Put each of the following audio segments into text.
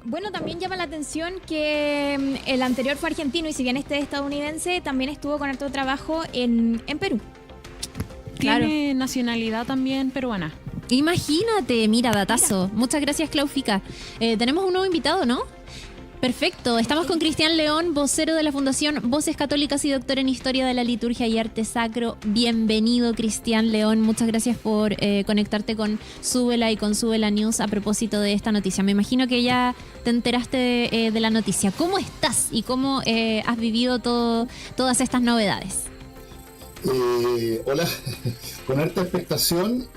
Bueno, también llama la atención que el anterior fue argentino y si bien este es estadounidense, también estuvo con harto trabajo en Perú. Tiene nacionalidad también peruana. Imagínate, mira, datazo. Muchas gracias, Claufica. Tenemos un nuevo invitado, ¿no? Perfecto. Estamos con Cristian León, vocero de la Fundación Voces Católicas y doctor en Historia de la Liturgia y Arte Sacro. Bienvenido, Cristian León. Muchas gracias por conectarte con Súbela y con Súbela News a propósito de esta noticia. Me imagino que ya te enteraste de la noticia. ¿Cómo estás y cómo has vivido todas estas novedades? Hola, con harta expectación,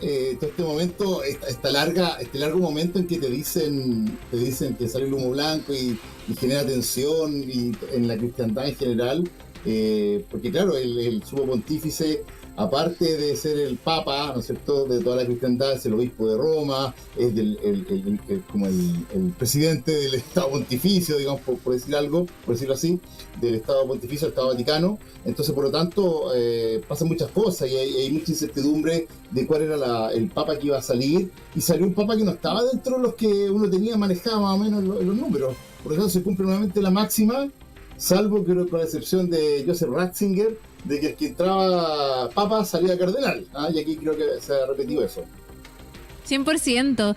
todo este momento, este largo momento en que te dicen que sale el humo blanco y genera tensión y en la cristiandad en general, porque claro, el sumo pontífice, aparte de ser el Papa, ¿no es cierto?, de toda la cristiandad, es el obispo de Roma, es como el presidente del Estado Pontificio, digamos, por decirlo así, del Estado Pontificio, del Estado Vaticano. Entonces, por lo tanto, pasan muchas cosas y hay mucha incertidumbre de cuál era el Papa que iba a salir, y salió un Papa que no estaba dentro de los que uno tenía manejado más o menos en los números. Por eso se cumple nuevamente la máxima, salvo que con la excepción de Joseph Ratzinger, de que el que entraba Papa salía cardenal, y aquí creo que se ha repetido eso. 100%.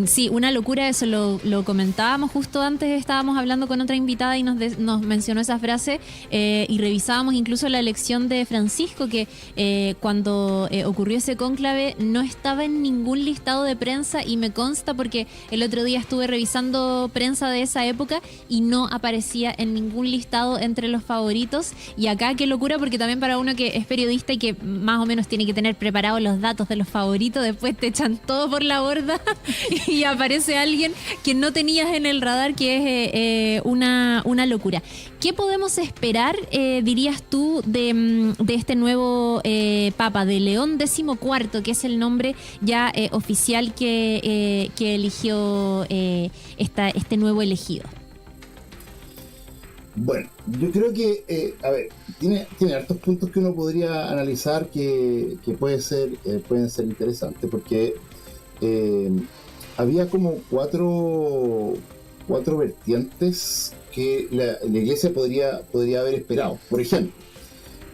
Sí, una locura eso, lo comentábamos justo antes, estábamos hablando con otra invitada y nos mencionó esa frase, y revisábamos incluso la elección de Francisco, que cuando ocurrió ese cónclave no estaba en ningún listado de prensa, y me consta porque el otro día estuve revisando prensa de esa época y no aparecía en ningún listado entre los favoritos. Y acá qué locura, porque también para uno que es periodista y que más o menos tiene que tener preparados los datos de los favoritos, después te echan todo por la borda y aparece alguien que no tenías en el radar, que es una locura. ¿Qué podemos esperar, dirías tú, de este nuevo Papa, de León XIV, que es el nombre ya oficial que eligió este nuevo elegido? Bueno, yo creo que, tiene hartos puntos que uno podría analizar que pueden ser interesantes, porque había como cuatro vertientes que la Iglesia podría haber esperado. Por ejemplo,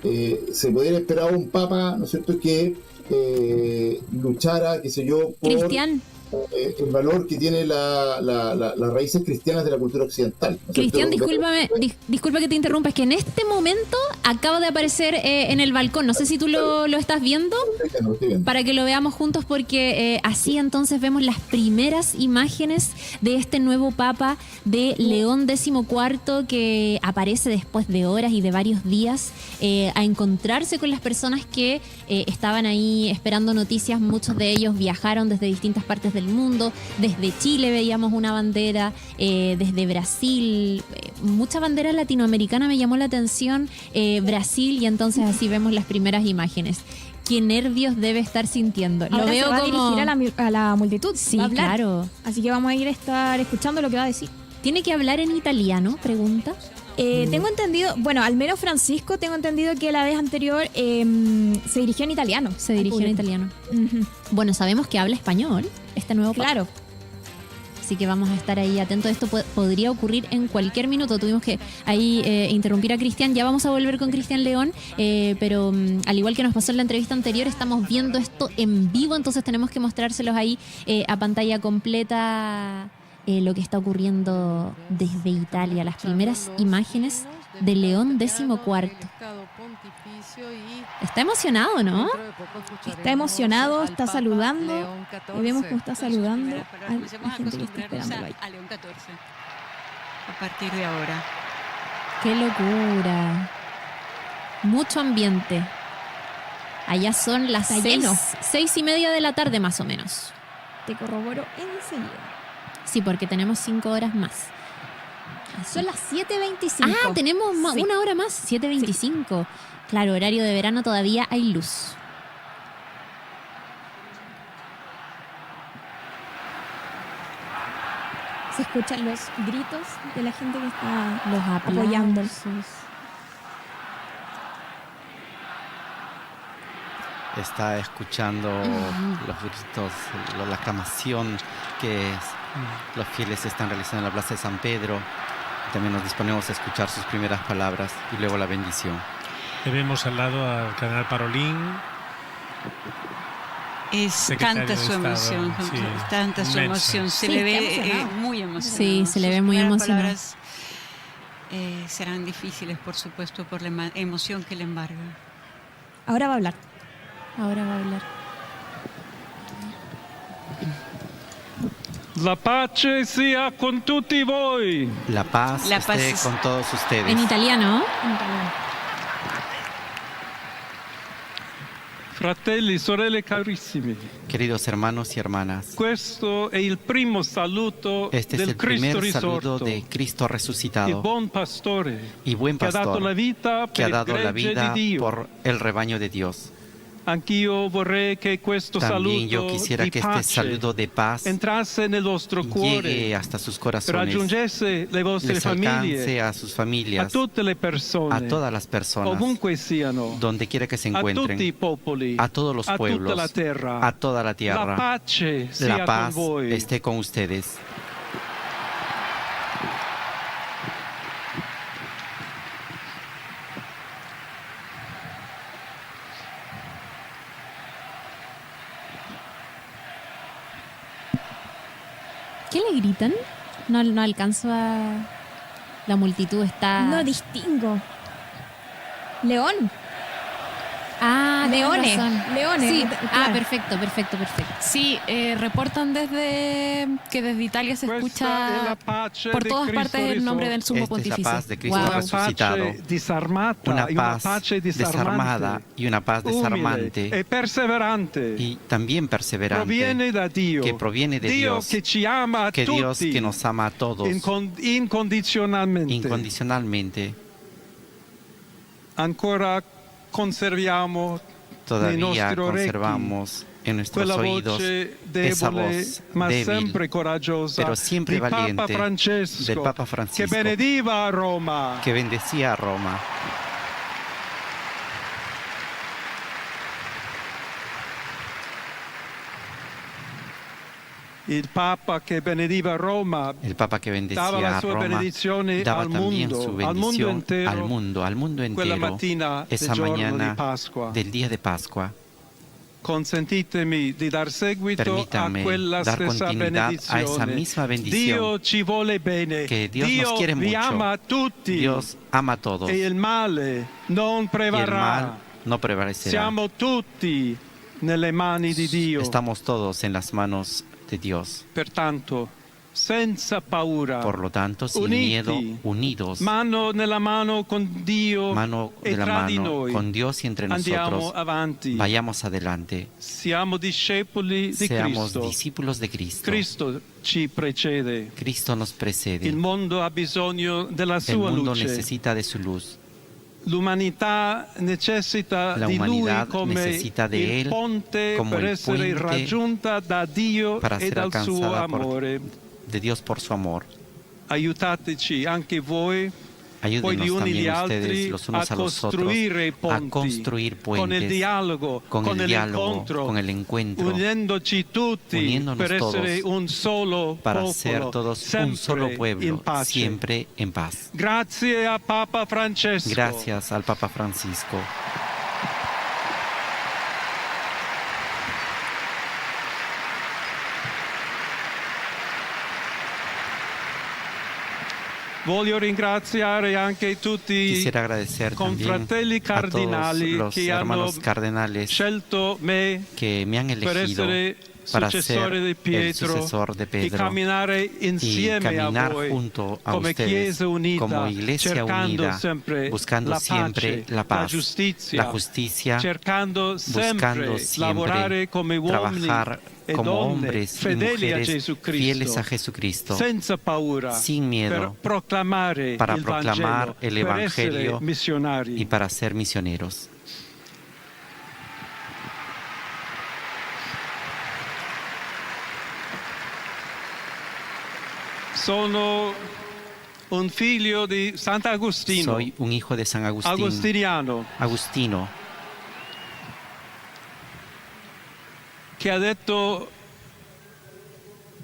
se podría haber esperado un Papa, ¿no es cierto?, que luchara, qué sé yo, por Cristian, el valor que tiene las raíces cristianas de la cultura occidental, ¿no es cierto? Cristian, disculpa que te interrumpa, es que en este momento acaba de aparecer en el balcón, no sé si tú lo estás viendo, Lo estoy viendo. para que lo veamos juntos, porque así entonces vemos las primeras imágenes de este nuevo Papa, de León XIV, que aparece después de horas y de varios días a encontrarse con las personas que estaban ahí esperando noticias. Muchos de ellos viajaron desde distintas partes del mundo. Desde Chile veíamos una bandera, desde Brasil, mucha bandera latinoamericana me llamó la atención, Brasil, y entonces así vemos las primeras imágenes. Qué nervios debe estar sintiendo. Ahora Lo veo se va como a dirigir a la multitud. Sí, va a hablar. claro. Así que vamos a estar escuchando lo que va a decir. ¿Tiene que hablar en italiano? Pregunta. Tengo entendido, bueno, al menos Francisco, tengo entendido que la vez anterior se dirigió en italiano. Se dirigió en italiano. Uh-huh. Bueno, sabemos que habla español este nuevo Papa. Claro. Así que vamos a estar ahí atentos. Esto podría ocurrir en cualquier minuto. Tuvimos que ahí interrumpir a Cristian. Ya vamos a volver con Cristian León, pero al igual que nos pasó en la entrevista anterior, estamos viendo esto en vivo, entonces tenemos que mostrárselos ahí a pantalla completa, lo que está ocurriendo desde Italia. Las primeras imágenes de León XIV. Está emocionado, ¿no? Está emocionado, está saludando, y vemos cómo está saludando a la gente que está esperándolo ahí. A León XIV. A partir de ahora. ¡Qué locura! Mucho ambiente. Allá son las Está lleno. 6:30 de la tarde más o menos. Te corroboro enseguida. Sí, porque tenemos 5 horas más. Son las 7:25. Ah, tenemos Sí. una hora más, 7:25. Claro, horario de verano, todavía hay luz. Se escuchan los gritos de la gente que está Los apoyando. aplausos. está escuchando los gritos, la aclamación que los fieles están realizando en la Plaza de San Pedro. También nos disponemos a escuchar sus primeras palabras y luego la bendición. Le vemos al lado al cardenal Parolín. Es tanta su emoción, tanta su emoción. Se le ve muy emocionado. Sí, se le ve muy emocionado. Palabras serán difíciles, por supuesto, por la emoción que le embarga. Ahora va a hablar. Ahora va a hablar. La pace sia con tutti voi. La paz esté con todos ustedes. En italiano. Fratelli, sorelle carissimi. Queridos hermanos y hermanas, Questo è il primo saluto este es del el Cristo primer saludo risorto, de Cristo il resucitado buon pastore y buen che ha dato la pastor vita que ha per il dado la gregge vida di Dio. por el rebaño de Dios. Anch'io vorrei che questo También yo saluto quisiera di que este pace saludo de paz entrasse nel vostro cuore, llegue hasta sus corazones, raggiungesse le vostre les alcance famiglie, a sus a familias, tutte le persone, a todas las personas, ovunque siano, donde quiera que se a tutti i encuentren, popoli, a todos los a pueblos, tutta la terra. a toda la La tierra. pace sia La paz con voi. esté con ustedes. ¿Qué le gritan? No alcanzo a... La multitud está... No distingo. León. Ah, tienes Leones. razón. Leones. Sí. Claro. Perfecto. Sí, reportan que desde Italia se Questa è escucha la pace por di todas Cristo partes el nombre del sumo Esta es la pontífice. paz de Cristo Wow. resucitado. Una pace disarmata, Una y una paz pace desarmada y una paz umile desarmante e perseverante, y también perseverante proviene da Dio, que proviene de Dio Dios, che ci ama a que Dios tutti, que nos ama a todos incondizionalmente. incondicionalmente. Ancora conserviamo nei Todavía nostri orecchi conservamos en nuestros quella oídos voce esa debole voz ma débil, sempre coraggiosa pero siempre di Papa valiente Francesco, del Papa che Francisco, benediva a Roma. que bendecía a Roma. Il Papa che benediva Roma El Papa que dava bendecía la a sua Roma benedizione daba al también mondo, su al mondo bendición intero, al mundo quella entero mattina del esa giorno di mañana Pasqua. del día de Pascua. Consentitemi di dar seguito a Permítame quella dar stessa continuidad a esa benedizione. misma bendición. Dio ci vuole bene, Que Dios nos quiere vi mucho. ama a tutti Dios ama a todos e y il male non el prevarrà. mal no prevalecerá. Siamo tutti nelle mani di Dio. Estamos todos en las manos de Dios. Pertanto, senza paura, Por lo tanto, sin uniti, miedo, unidos, mano nella mano con Dio mano e de la tra di mano noi, con Dios y entre andiamo nosotros, avanti. vayamos adelante. Siamo discepoli di Seamos Cristo. discípulos de Cristo. Cristo ci precede. Cristo nos precede. Il mondo ha bisogno della El sua mundo luce. necesita de su luz. L'umanità necessita La di Lui humanidad come necesita de il Él ponte como per el essere puente raggiunta da Dio para e ser dal suo alcanzada por- amore. de Dios por su amor. Aiutateci anche voi, poi gli Ayúdenos uni gli también altri, ustedes, los unos a a los otros, costruire i a ponti construir con il puentes, dialogo, con el diálogo, l'incontro, con el encuentro, uniendoci tutti uniéndonos per essere todos, un solo para popolo, ser todos un sempre solo in pueblo, pace. siempre en paz. Grazie a Papa Francesco. Gracias al Papa Francisco. Voglio ringraziare anche tutti Quisiera agradecer también confratelli a todos cardinali los che hanno hermanos cardenales scelto me que me han per elegido essere para ser successore di el Pietro sucesor de e Pedro camminare y insieme a caminar voi junto a come ustedes Chiesa unita, como iglesia cercando unida, sempre buscando la siempre pace, la paz, la giustizia, la justicia, cercando buscando sempre lavorare siempre come uomini trabajar e como donne hombres y fedeli a mujeres Gesù fieles Cristo, a Jesucristo, senza paura, sin miedo, per proclamare para il proclamar Vangelo, el per essere Evangelio missionari. y para ser misioneros. Sono un figlio di Sant'Agostino, Soy un hijo de San Agustín, agostiniano. Agustino. che ha detto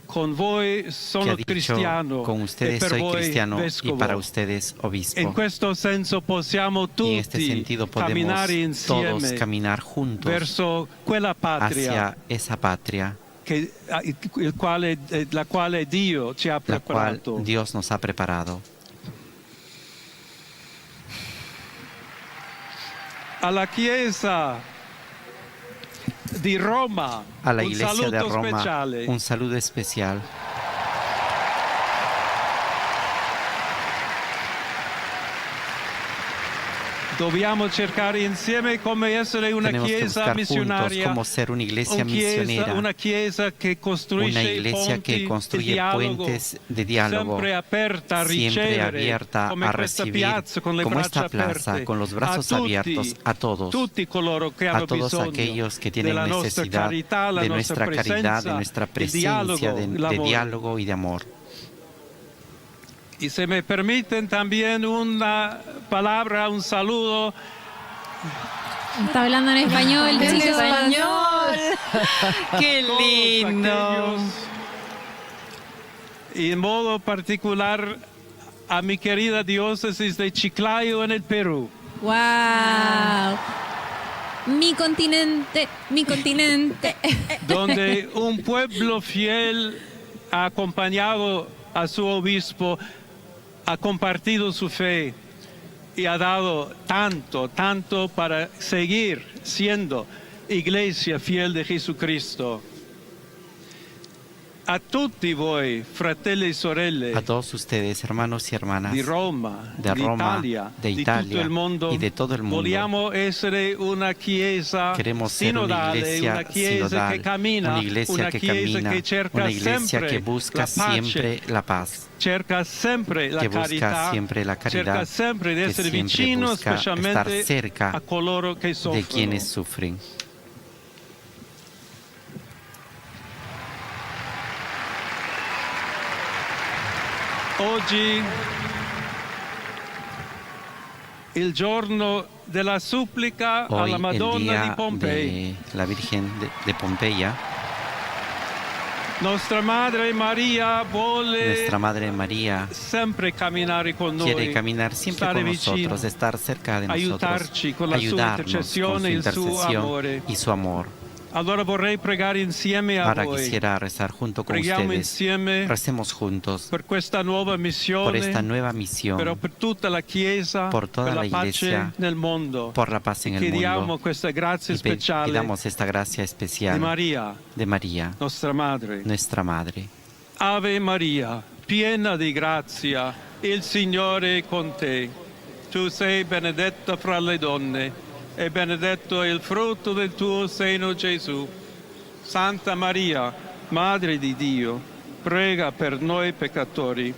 con voi sono cristiano con ustedes e per soy voi cristiano y vescovo. para ustedes obispo. In questo senso possiamo Y en este tutti sentido podemos camminare todos insieme caminar juntos verso quella patria hacia esa patria, la quale Dio ci ha la cual preparato. Dios nos ha preparado. Alla Chiesa di Roma, A la un Iglesia de saluto Roma, speciale. un saludo especial. Dobbiamo cercare insieme come essere una Tenemos que chiesa buscar juntos missionaria, cómo ser una iglesia misionera, una chiesa che costruisce una iglesia que construye puentes de diálogo, sempre aperta a siempre ricevere, abierta come a questa recibir, piazza con le como braccia esta plaza, aperte, con los brazos a tutti, abiertos a todos, tutti coloro che hanno a todos bisogno aquellos que tienen della nostra necesidad carità, la de nostra nuestra caridad, de presenza, nuestra il presencia, de l'amore. diálogo y de amor. Y se me permiten también una palabra, un saludo. Está hablando en español. En chicos. español. ¡Qué Todos lindo! aquellos, y en modo particular a mi querida diócesis de Chiclayo en el Perú, ¡Wow! Mi continente, mi continente. donde un pueblo fiel ha acompañado a su obispo, ha compartido su fe y ha dado tanto para seguir siendo iglesia fiel de Jesucristo. A tutti voi, fratelli e sorelle, A todos ustedes, hermanos y hermanas di Roma, de Roma, de di Italia tutto il mondo, y de todo el mundo, vogliamo essere una chiesa queremos ser una sinodale, iglesia una chiesa sinodal, che cammina, una iglesia que camina, che cerca una iglesia sempre que busca la pace, siempre la paz, cerca sempre la que busca carità, siempre la caridad, cerca sempre di que essere siempre vicino busca estar specialmente cerca a coloro che de soffrono. quienes sufren. Oggi il giorno della supplica Hoy alla el Madonna di día Pompei. de la Virgen de Pompeya, Nostra Madre Maria vuole nuestra Madre María sempre camminare con noi, quiere caminar siempre stare con vicino, nosotros, estar cerca de nosotros, aiutarci con la sua ayudarnos con intercessione su e il suo intercesión amore. y su amor. Allora vorrei pregare insieme a Ahora voi. quisiera rezar junto con Preghiamo ustedes. insieme Recemos juntos per questa nuova missione, por esta nueva misión, però per tutta la Chiesa, por toda per la la pace Iglesia, nel mondo. por la paz en el Chiediamo mundo. questa grazia Y speciale pidamos esta gracia di especial Maria, de María, nostra Madre. nuestra Madre. Ave Maria, piena di grazia, il Signore è con te. Tu sei benedetta fra le donne e benedetto è il frutto del tuo seno, Gesù. Santa Maria, Madre di Dio, prega per noi peccatori.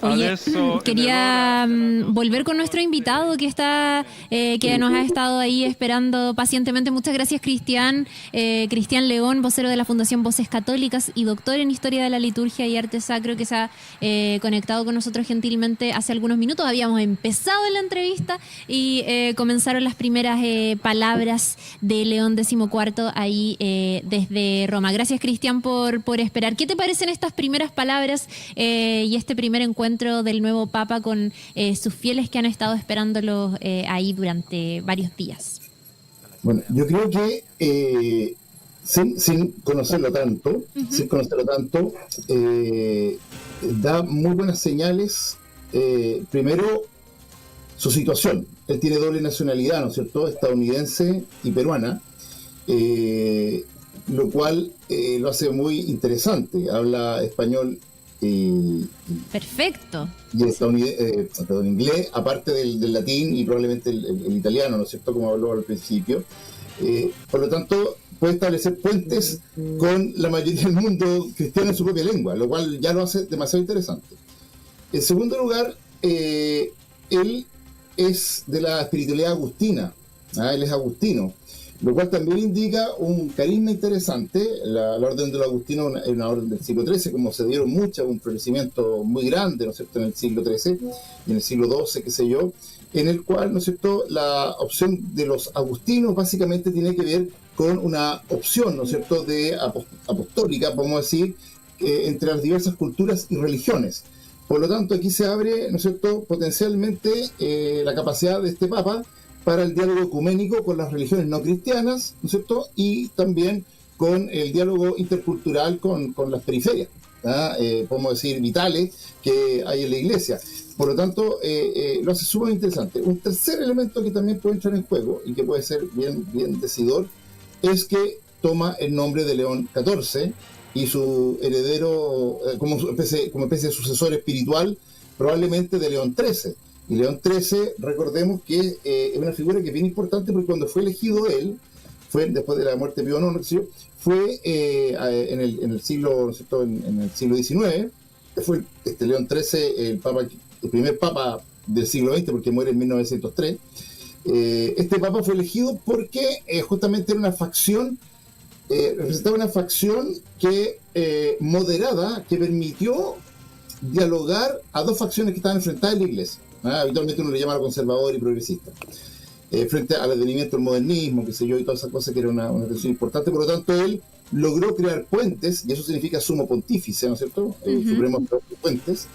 Oye, Adesso e quería volver con nuestro invitado que está, que nos ha estado ahí esperando pacientemente. Muchas gracias, Cristian. Cristian León, vocero de la Fundación Voces Católicas y doctor en Historia de la Liturgia y Arte Sacro, que se ha conectado con nosotros gentilmente hace algunos minutos. Habíamos empezado la entrevista y comenzaron las primeras palabras de León XIV ahí desde Roma. Gracias, Cristian, por esperar. ¿Qué te parecen estas primeras palabras y este primer encuentro del nuevo Papa con sus fieles que han estado esperándolo ahí durante varios días? Bueno, yo creo que sin conocerlo tanto, da muy buenas señales. Primero, su situación. Él tiene doble nacionalidad, ¿no es cierto?, estadounidense y peruana, lo cual lo hace muy interesante. Habla español Perfecto. y inglés, aparte del latín y probablemente el italiano, ¿no es cierto?, como habló al principio. Por lo tanto, puede establecer puentes con la mayoría del mundo cristiano en su propia lengua, lo cual ya lo hace demasiado interesante. En segundo lugar, él es de la espiritualidad agustina, él es agustino, lo cual también indica un carisma interesante. La orden de los agustinos es una orden del siglo XIII, como se dieron muchas, un florecimiento muy grande, ¿no es cierto?, en el siglo XIII y en el siglo XII, qué sé yo, en el cual, ¿no es cierto?, la opción de los agustinos básicamente tiene que ver con una opción, ¿no es cierto?, de apostólica, podemos decir, entre las diversas culturas y religiones. Por lo tanto, aquí se abre, ¿no es cierto?, potencialmente la capacidad de este Papa para el diálogo ecuménico con las religiones no cristianas, ¿no es cierto?, y también con el diálogo intercultural con las periferias, podemos decir, vitales que hay en la Iglesia. Por lo tanto, lo hace súper interesante. Un tercer elemento que también puede entrar en juego y que puede ser bien decidor es que toma el nombre de León XIV y su heredero como especie de sucesor espiritual probablemente de León XIII. Y León XIII, recordemos que es una figura que es bien importante porque cuando fue elegido él, fue después de la muerte de Pío IX, fue en el siglo, ¿no es cierto?, en el siglo XIX, fue León XIII el primer papa del siglo XX porque muere en 1903. Este papa fue elegido porque justamente era una facción, representaba una facción que moderada, que permitió dialogar a dos facciones que estaban enfrentadas en la Iglesia. Habitualmente uno le llama conservador y progresista. Frente al advenimiento del modernismo, qué sé yo, y todas esas cosas que era una tensión importante. Por lo tanto, él logró crear puentes, y eso significa sumo pontífice, ¿no es cierto?, supremo puentes,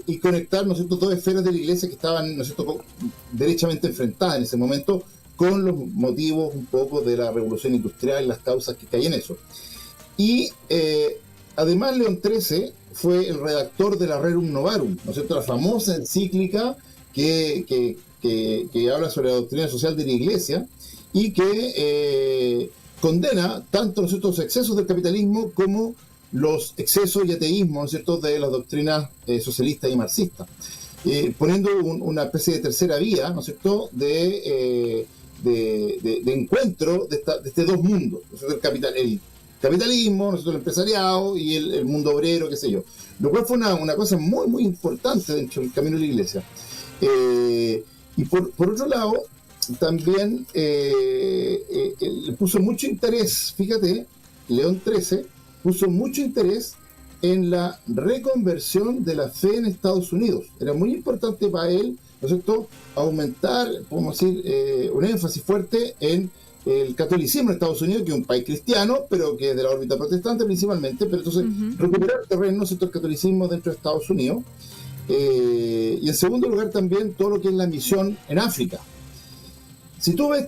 y conectar, ¿no es cierto?, dos esferas de la Iglesia que estaban, ¿no es cierto?, derechamente enfrentadas en ese momento con los motivos un poco de la revolución industrial y las causas que caen en eso. Y además León XIII fue el redactor de la Rerum Novarum, ¿no es cierto?, la famosa encíclica que habla sobre la doctrina social de la Iglesia y que condena tanto, ¿no es cierto?, los excesos del capitalismo como los excesos y ateísmo, ¿no es cierto?, de las doctrinas socialistas y marxistas, poniendo una especie de tercera vía, ¿no es cierto?, de encuentro de estos dos mundos, ¿no es cierto?, el capitalismo, ¿no es cierto?, el empresariado y el mundo obrero, qué sé yo, lo cual fue una cosa muy, muy importante dentro del camino de la Iglesia. Y por otro lado, también le puso mucho interés, fíjate, León XIII puso mucho interés en la reconversión de la fe en Estados Unidos. Era muy importante para él, ¿no es cierto?, aumentar, podemos decir, un énfasis fuerte en el catolicismo en Estados Unidos, que es un país cristiano, pero que es de la órbita protestante principalmente, pero entonces recuperar terreno, ¿no es cierto?, el catolicismo dentro de Estados Unidos. Y en segundo lugar también todo lo que es la misión en África. Si tú ves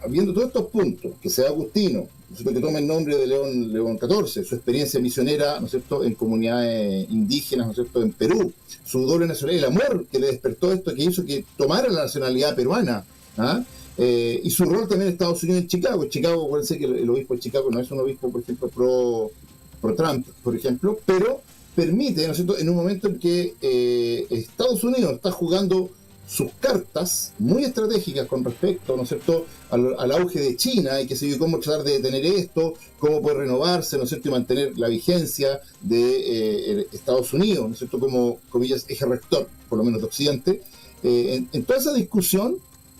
viendo todos estos puntos, que sea Agustino, ¿no es cierto?, que toma el nombre de León XIV, su experiencia misionera, ¿no es cierto?, en comunidades indígenas, ¿no es cierto?, en Perú, su doble nacionalidad, el amor que le despertó esto, que hizo que tomara la nacionalidad peruana, y su rol también en Estados Unidos, en Chicago. Chicago, acuérdense que el obispo de Chicago no es un obispo, por ejemplo, pro Trump, por ejemplo, pero permite, ¿no es cierto?, en un momento en que Estados Unidos está jugando sus cartas muy estratégicas con respecto, ¿no es cierto?, al auge de China y que se cómo tratar de detener esto, cómo poder renovarse, ¿no es cierto?, y mantener la vigencia de Estados Unidos, ¿no es cierto?, como, comillas, eje rector, por lo menos de Occidente. En toda esa discusión,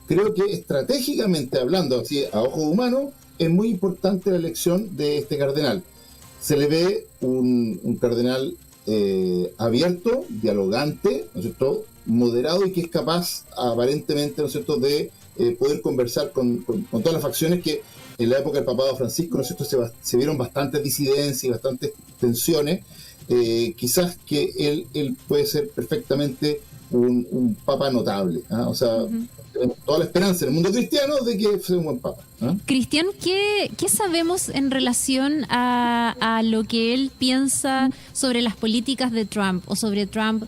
creo que estratégicamente hablando, así a ojo humano, es muy importante la elección de este cardenal. Se le ve un cardenal abierto, dialogante, ¿no es cierto?, moderado y que es capaz aparentemente, ¿no es cierto?, de poder conversar con todas las facciones que en la época del papado Francisco, ¿no es cierto?, se vieron bastantes disidencias y bastantes tensiones. Quizás que él puede ser perfectamente un papa notable, o sea, tenemos toda la esperanza en el mundo cristiano de que sea un buen papa. Cristian, ¿qué sabemos en relación a lo que él piensa sobre las políticas de Trump o sobre Trump?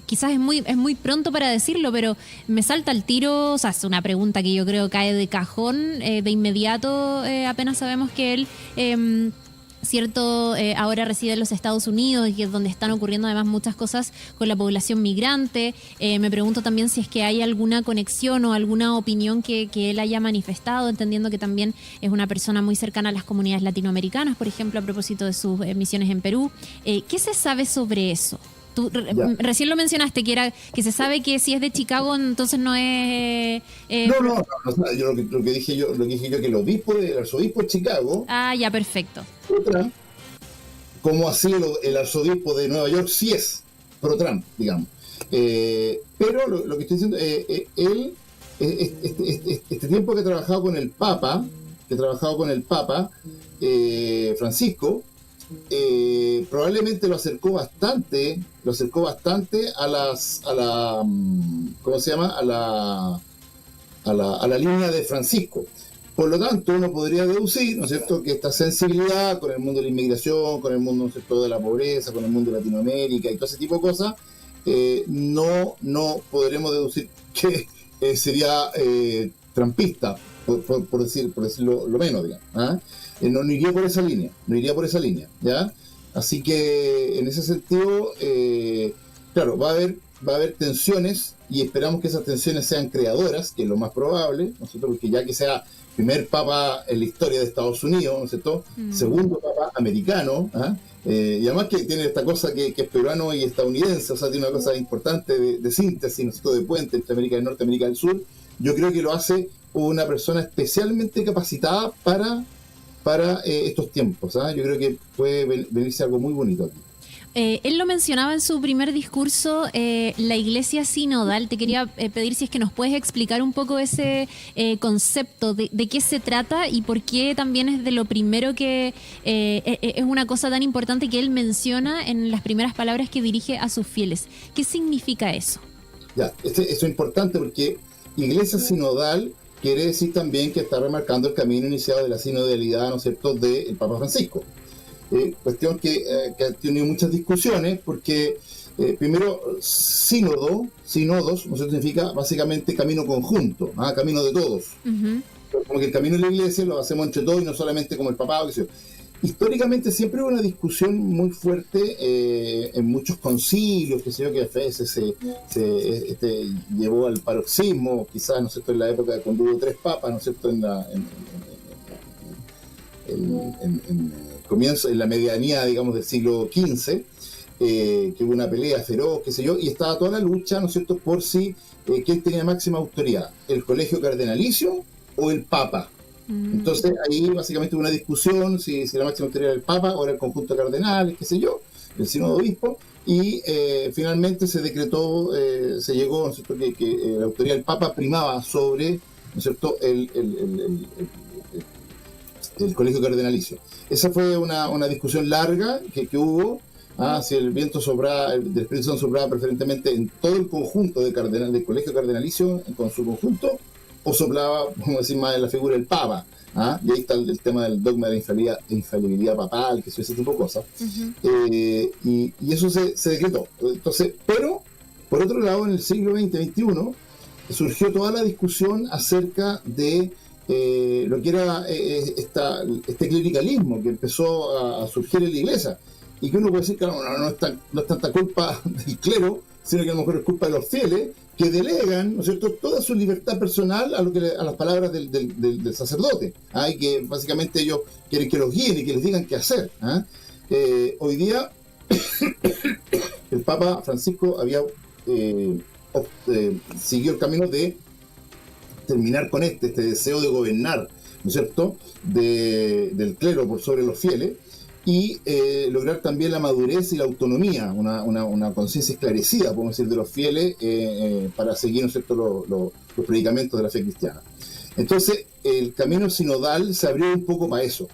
Quizás es muy pronto para decirlo, pero me salta al tiro, o sea, es una pregunta que yo creo cae de cajón de inmediato, apenas sabemos que él ahora reside en los Estados Unidos y es donde están ocurriendo además muchas cosas con la población migrante. Me pregunto también si es que hay alguna conexión o alguna opinión que él haya manifestado, entendiendo que también es una persona muy cercana a las comunidades latinoamericanas, por ejemplo, a propósito de sus misiones en Perú. ¿Qué se sabe sobre eso? Tú recién lo mencionaste, que se sabe que si es de Chicago, entonces no es... No, yo lo que dije yo que el arzobispo de Chicago... Ah, ya, perfecto. Pro-Trump, como así el arzobispo de Nueva York sí es pro-Trump, digamos. Pero lo que estoy diciendo, él, este tiempo que ha trabajado con el Papa, Francisco, probablemente lo acercó bastante a la ¿cómo se llama? A la línea de Francisco. Por lo tanto, uno podría deducir, ¿no es cierto?, que esta sensibilidad con el mundo de la inmigración, con el mundo, ¿no es cierto?, de la pobreza, con el mundo de Latinoamérica y todo ese tipo de cosas, no podremos deducir que sería trampista, por decirlo lo menos, digamos. ¿Ah? No iría por esa línea, ¿ya? Así que en ese sentido, claro, va a haber tensiones y esperamos que esas tensiones sean creadoras, que es lo más probable, ¿no es cierto? Porque ya que sea primer papa en la historia de Estados Unidos, ¿no es cierto? Segundo papa americano, ¿ah? Y además que tiene esta cosa que es peruano y estadounidense, o sea, tiene una cosa importante de síntesis, ¿no es cierto?, de puente entre América del Norte y América del Sur. Yo creo que lo hace una persona especialmente capacitada para estos tiempos, ¿ah? Yo creo que puede venirse algo muy bonito aquí. Él lo mencionaba en su primer discurso, la iglesia sinodal. Te quería pedir si es que nos puedes explicar un poco ese concepto, de qué se trata y por qué también es de lo primero que es una cosa tan importante que él menciona en las primeras palabras que dirige a sus fieles. ¿Qué significa eso? Ya, eso es importante porque iglesia sinodal quiere decir también que está remarcando el camino iniciado de la sinodalidad, ¿no es cierto?, del Papa Francisco. Cuestión que ha tenido muchas discusiones porque primero sínodos, ¿no? Significa básicamente camino conjunto, camino de todos. Como que el camino de la iglesia lo hacemos entre todos y no solamente como el papado, qué sé yo. Históricamente siempre hubo una discusión muy fuerte en muchos concilios, qué sé yo, que a veces se llevó al paroxismo, quizás, ¿no es cierto?, en la época cuando hubo 3 papas, ¿no es cierto?, comienzo, en la medianía, digamos, del siglo XV, que hubo una pelea feroz, qué sé yo, y estaba toda la lucha, ¿no es cierto?, por si quién tenía máxima autoridad, el colegio cardenalicio o el Papa. Entonces ahí básicamente hubo una discusión si la máxima autoridad era el Papa o era el conjunto de cardenales, qué sé yo, el sínodo obispo, y finalmente se decretó, se llegó, ¿no es cierto?, que la autoridad del Papa primaba sobre, ¿no es cierto?, el colegio cardenalicio. Esa fue una discusión larga que hubo, si el viento sobraba, el Espíritu Santo sobraba preferentemente en todo el conjunto del colegio cardenalicio, con su conjunto, o soplaba, vamos a decir, más en la figura del Papa. Y ahí está el tema del dogma de la infalibilidad papal, que es ese tipo de cosas. Y eso se decretó. Entonces, pero, por otro lado, en el siglo XX-XXI, surgió toda la discusión acerca de lo que era este clericalismo que empezó a surgir en la iglesia, y que uno puede decir que no es tanta culpa del clero, sino que a lo mejor es culpa de los fieles que delegan, ¿no es cierto?, toda su libertad personal a las palabras del sacerdote, y que básicamente ellos quieren que los guíen y que les digan qué hacer. Hoy día el Papa Francisco había siguió el camino de terminar con este deseo de gobernar, ¿no es cierto?, del clero por sobre los fieles, y lograr también la madurez y la autonomía, una conciencia esclarecida, podemos decir, de los fieles para seguir, ¿no es cierto?, los predicamentos de la fe cristiana. Entonces, el camino sinodal se abrió un poco para eso,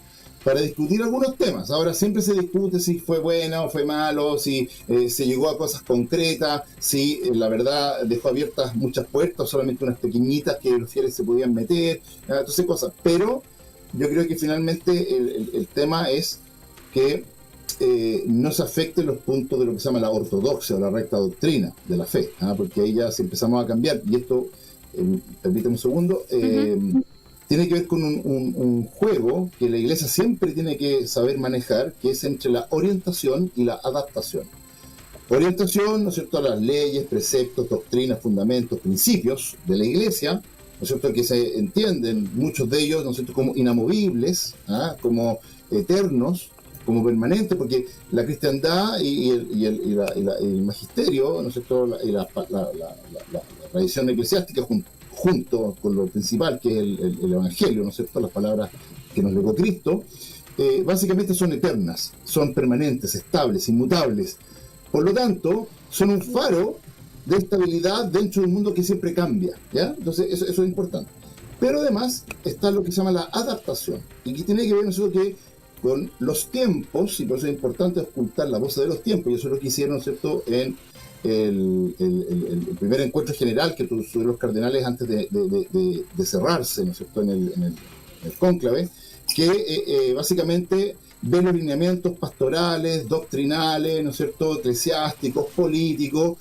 para discutir algunos temas. Ahora siempre se discute si fue bueno o fue malo, si se llegó a cosas concretas, si la verdad dejó abiertas muchas puertas, solamente unas pequeñitas que los fieles se podían meter, entonces cosas. Pero yo creo que finalmente el tema es que no se afecten los puntos de lo que se llama la ortodoxia o la recta doctrina de la fe, porque ahí ya si empezamos a cambiar, y esto, permítame un segundo, tiene que ver con un juego que la iglesia siempre tiene que saber manejar, que es entre la orientación y la adaptación. Orientación, ¿no es cierto?, a las leyes, preceptos, doctrinas, fundamentos, principios de la iglesia, ¿no es cierto?, que se entienden muchos de ellos, ¿no es cierto?, como inamovibles, como eternos, como permanente, porque la cristiandad y el magisterio, ¿no es cierto?, y la tradición eclesiástica junto con lo principal, que es el Evangelio, ¿no es cierto?, las palabras que nos legó Cristo, básicamente son eternas, son permanentes, estables, inmutables. Por lo tanto, son un faro de estabilidad dentro de un mundo que siempre cambia, ¿ya? Entonces, eso es importante. Pero además está lo que se llama la adaptación, y que tiene que ver, ¿no es cierto?, que con los tiempos, y por eso es importante ocultar la voz de los tiempos, y eso es lo que hicieron, ¿no es cierto?, en el primer encuentro general que tuvieron los cardenales antes de cerrarse, ¿no es cierto?, en el cónclave, que básicamente ven los lineamientos pastorales, doctrinales, ¿no es cierto?, eclesiásticos, políticos,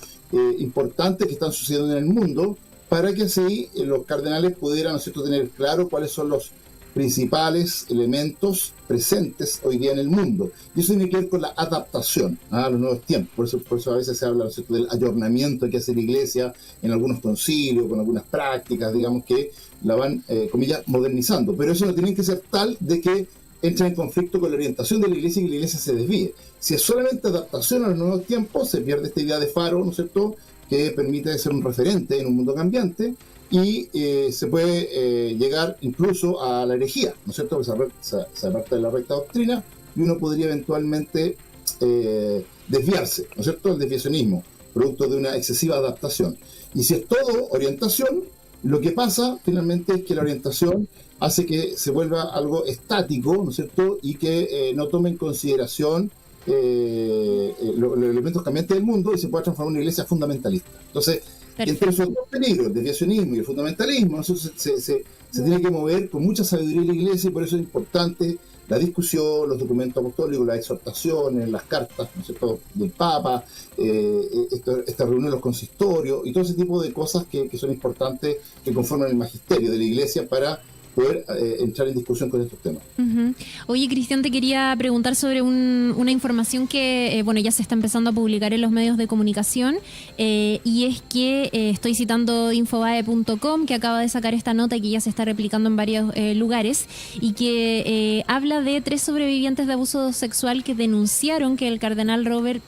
importantes que están sucediendo en el mundo, para que así los cardenales pudieran, ¿no es cierto?, tener claro cuáles son los principales elementos presentes hoy día en el mundo. Y eso tiene que ver con la adaptación a los nuevos tiempos. Por eso a veces se habla, ¿no es cierto?, del ayornamiento que hace la Iglesia en algunos concilios, con algunas prácticas, digamos, que la van, comillas, modernizando. Pero eso no tiene que ser tal de que entra en conflicto con la orientación de la Iglesia y que la Iglesia se desvíe. Si es solamente adaptación a los nuevos tiempos, se pierde esta idea de faro, ¿no es cierto?, que permite ser un referente en un mundo cambiante, y se puede llegar incluso a la herejía, ¿no es cierto?, que se aparta de la recta doctrina, y uno podría eventualmente desviarse, ¿no es cierto?, el desviacionismo, producto de una excesiva adaptación. Y si es todo orientación, lo que pasa finalmente es que la orientación hace que se vuelva algo estático, ¿no es cierto?, y que no tome en consideración los elementos cambiantes del mundo, y se pueda transformar en una iglesia fundamentalista. Entonces, entre esos dos peligros, el desviacionismo y el fundamentalismo, se tiene que mover con mucha sabiduría la Iglesia, y por eso es importante la discusión, los documentos apostólicos, las exhortaciones, las cartas, ¿no es cierto?, del Papa, esta reunión de los consistorios y todo ese tipo de cosas que son importantes, que conforman el magisterio de la Iglesia para poder entrar en discusión con estos temas. Uh-huh. Oye, Cristian, te quería preguntar sobre una información que ya se está empezando a publicar en los medios de comunicación, y es que estoy citando infobae.com, que acaba de sacar esta nota y que ya se está replicando en varios lugares, y que habla de 3 sobrevivientes de abuso sexual que denunciaron que el cardenal Robert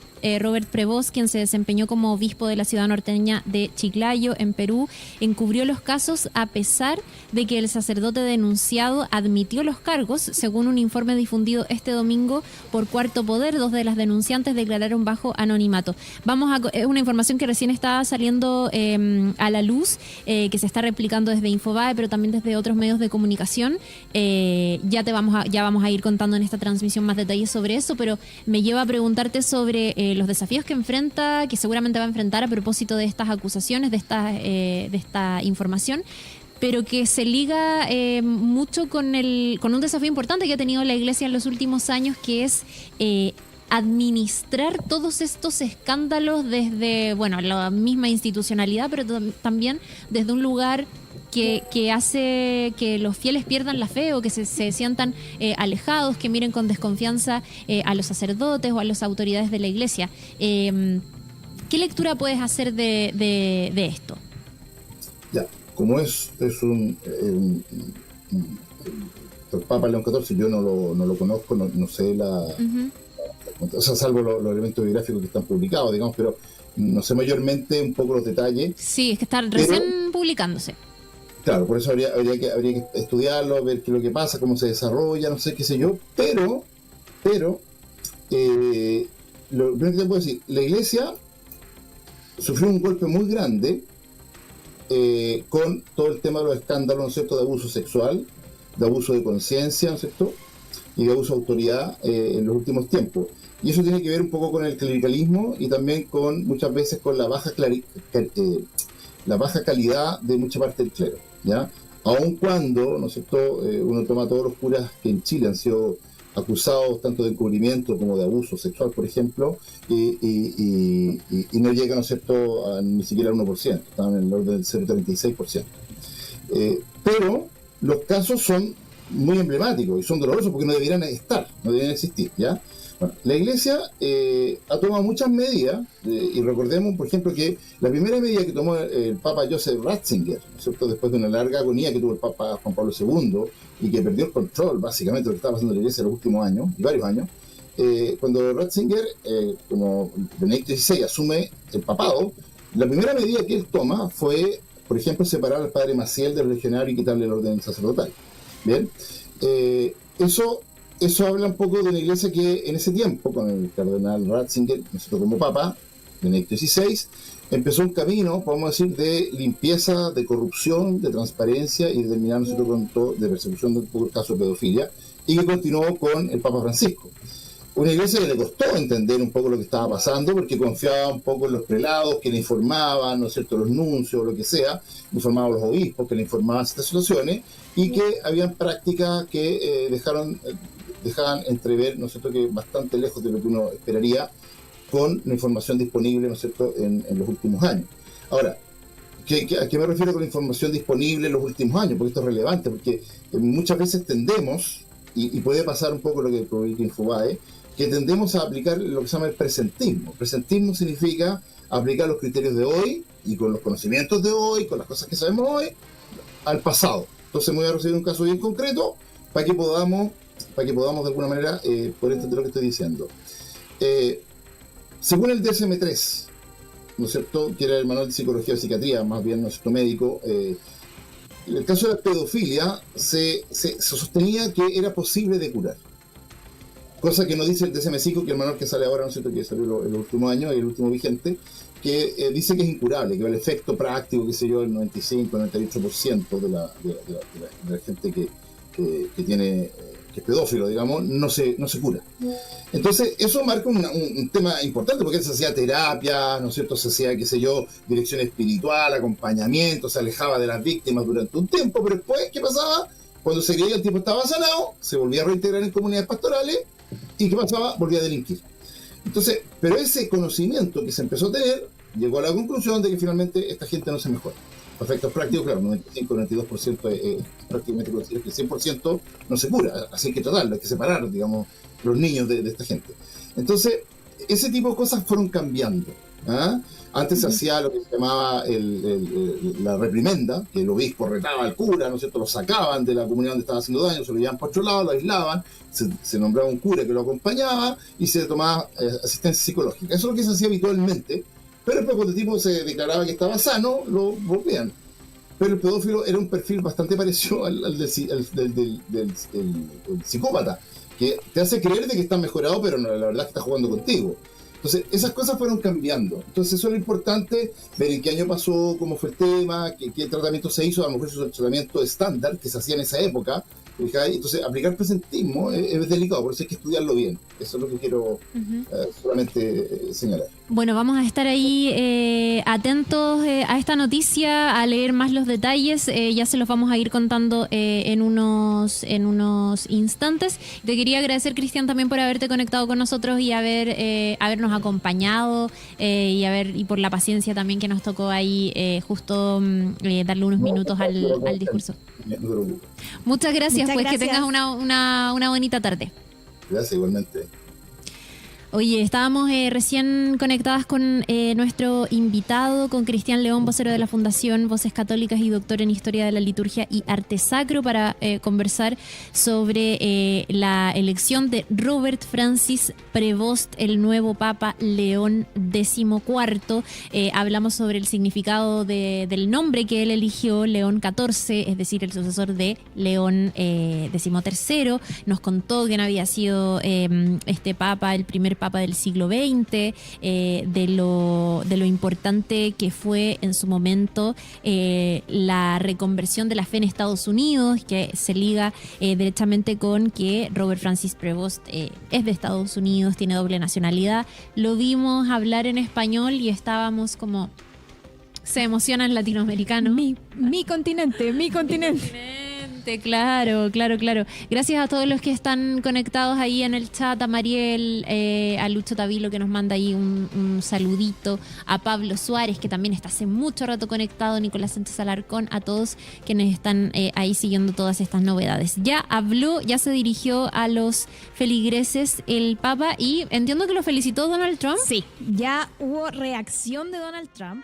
Prevost, quien se desempeñó como obispo de la ciudad norteña de Chiclayo, en Perú, encubrió los casos a pesar de que el sacerdote denunciado admitió los cargos. Según un informe difundido este domingo por Cuarto Poder, 2 de las denunciantes declararon bajo anonimato. Es una información que recién está saliendo a la luz, que se está replicando desde Infobae, pero también desde otros medios de comunicación. Ya vamos a ir contando en esta transmisión más detalles sobre eso, pero me lleva a preguntarte sobre los desafíos que seguramente va a enfrentar a propósito de estas acusaciones, de esta información, pero que se liga mucho con un desafío importante que ha tenido la Iglesia en los últimos años, que es administrar todos estos escándalos desde la misma institucionalidad, pero también desde un lugar que hace que los fieles pierdan la fe, o que se sientan alejados, que miren con desconfianza a los sacerdotes o a las autoridades de la Iglesia. ¿Qué lectura puedes hacer de esto? Ya, como es el Papa León XIV, yo no lo conozco, no sé o sea, salvo los elementos biográficos que están publicados, digamos, pero no sé mayormente un poco los detalles. Sí, es que está recién publicándose. Claro, por eso habría que estudiarlo, ver qué es lo que pasa, cómo se desarrolla, no sé, qué sé yo, pero lo primero que te puedo decir, la Iglesia sufrió un golpe muy grande con todo el tema de los escándalos, ¿no es cierto?, de abuso sexual, de abuso de conciencia, ¿no es cierto?, y de abuso de autoridad en los últimos tiempos. Y eso tiene que ver un poco con el clericalismo, y también muchas veces con la baja calidad de mucha parte del clero, ¿ya? Aun cuando, ¿no es cierto?, uno toma a todos los curas que en Chile han sido acusados tanto de encubrimiento como de abuso sexual, por ejemplo, y no llegan, ¿no es cierto?, a ni siquiera al 1%, están en el orden del 0,36%. Pero los casos son muy emblemáticos y son dolorosos porque no deberían existir, ¿ya? Bueno, la Iglesia ha tomado muchas medidas, y recordemos, por ejemplo, que la primera medida que tomó el Papa Joseph Ratzinger, ¿no es cierto?, después de una larga agonía que tuvo el Papa Juan Pablo II, y que perdió el control, básicamente, de lo que estaba pasando la Iglesia en los últimos años, y varios años, cuando Ratzinger, como Benedicto XVI, asume el papado, la primera medida que él toma fue, por ejemplo, separar al padre Maciel del legionario y quitarle el orden sacerdotal. Bien, eso habla un poco de una iglesia que en ese tiempo, con el cardenal Ratzinger, nosotros como papa, Benedicto XVI, empezó un camino, podemos decir, de limpieza, de corrupción, de transparencia y de terminar nosotros con todo, de persecución del caso de pedofilia, y que continuó con el Papa Francisco. Una iglesia que le costó entender un poco lo que estaba pasando, porque confiaba un poco en los prelados que le informaban, ¿no es cierto?, los nuncios, lo que sea, informaban a los obispos que le informaban estas situaciones, y que habían prácticas que dejaban entrever, ¿no es cierto?, que bastante lejos de lo que uno esperaría, con la información disponible, ¿no es cierto?, en los últimos años. Ahora, ¿a qué me refiero con la información disponible en los últimos años? Porque esto es relevante, porque muchas veces tendemos, y puede pasar un poco lo que publica Infobae, que tendemos a aplicar lo que se llama el presentismo. Presentismo significa aplicar los criterios de hoy, y con los conocimientos de hoy, con las cosas que sabemos hoy, al pasado. Entonces me voy a recibir un caso bien concreto para que podamos de alguna manera poder entender lo que estoy diciendo. Según el DSM-3, ¿no es cierto?, que era el manual de psicología y psiquiatría, más bien nuestro médico, en el caso de la pedofilia se sostenía que era posible de curar. Cosa que no dice el DSM-5, que es el manual que sale ahora, ¿no es cierto?, que salió en los últimos años, y el último vigente, que dice que es incurable, que el efecto práctico, qué sé yo, el 95-98% de la gente que tiene... que es pedófilo, digamos, no se cura. Entonces, eso marca un tema importante, porque se hacía terapia, ¿no es cierto?, se hacía, qué sé yo, dirección espiritual, acompañamiento, se alejaba de las víctimas durante un tiempo, pero después, ¿qué pasaba? Cuando se creía que el tipo estaba sanado, se volvía a reintegrar en comunidades pastorales, y ¿qué pasaba? Volvía a delinquir. Entonces, pero ese conocimiento que se empezó a tener, llegó a la conclusión de que finalmente esta gente no se mejora. Efectos prácticos, claro, 95-92% es prácticamente conocido que el 100% no se cura, así hay que tratarlo, hay que separar, digamos, los niños de esta gente. Entonces, ese tipo de cosas fueron cambiando. Antes se hacía lo que se llamaba la reprimenda, que el obispo retaba al cura, ¿no es cierto?, lo sacaban de la comunidad donde estaba haciendo daño, se lo llevaban por otro lado, lo aislaban, se nombraba un cura que lo acompañaba y se tomaba asistencia psicológica. Eso es lo que se hacía habitualmente. Pero después cuando el tipo se declaraba que estaba sano, lo volvían. Pero el pedófilo era un perfil bastante parecido al del psicópata, que te hace creer de que está mejorado, pero no, la verdad es que está jugando contigo. Entonces, esas cosas fueron cambiando. Entonces, eso es lo importante, ver en qué año pasó, cómo fue el tema, qué tratamiento se hizo, a lo mejor es un tratamiento estándar que se hacía en esa época. Entonces, aplicar presentismo es delicado, por eso hay que estudiarlo bien. Eso es lo que quiero solamente señalar. Bueno, vamos a estar ahí atentos a esta noticia, a leer más los detalles. Ya se los vamos a ir contando en unos instantes. Te quería agradecer, Cristian, también por haberte conectado con nosotros y habernos acompañado y por la paciencia también que nos tocó ahí justo darle unos minutos al discurso. Muchas gracias, que tengas una bonita tarde. Gracias, igualmente. Oye, estábamos recién conectadas con nuestro invitado, con Cristian León, vocero de la Fundación Voces Católicas y doctor en Historia de la Liturgia y Arte Sacro, para conversar sobre la elección de Robert Francis Prevost, el nuevo Papa León XIV. Hablamos sobre el significado del nombre que él eligió, León XIV, es decir, el sucesor de León XIII. Nos contó que no había sido este Papa el primer Papa del siglo XX, de lo importante que fue en su momento la reconversión de la fe en Estados Unidos, que se liga derechamente con que Robert Francis Prevost es de Estados Unidos, tiene doble nacionalidad. Lo vimos hablar en español y estábamos como... Se emocionan latinoamericanos. Mi continente. Claro. Gracias a todos los que están conectados ahí en el chat, a Mariel, a Lucho Tavilo, que nos manda ahí un saludito, a Pablo Suárez, que también está hace mucho rato conectado, Nicolás Sánchez Alarcón, a todos quienes están ahí siguiendo todas estas novedades. Ya se dirigió a los feligreses el Papa y entiendo que lo felicitó Donald Trump. Sí, ya hubo reacción de Donald Trump.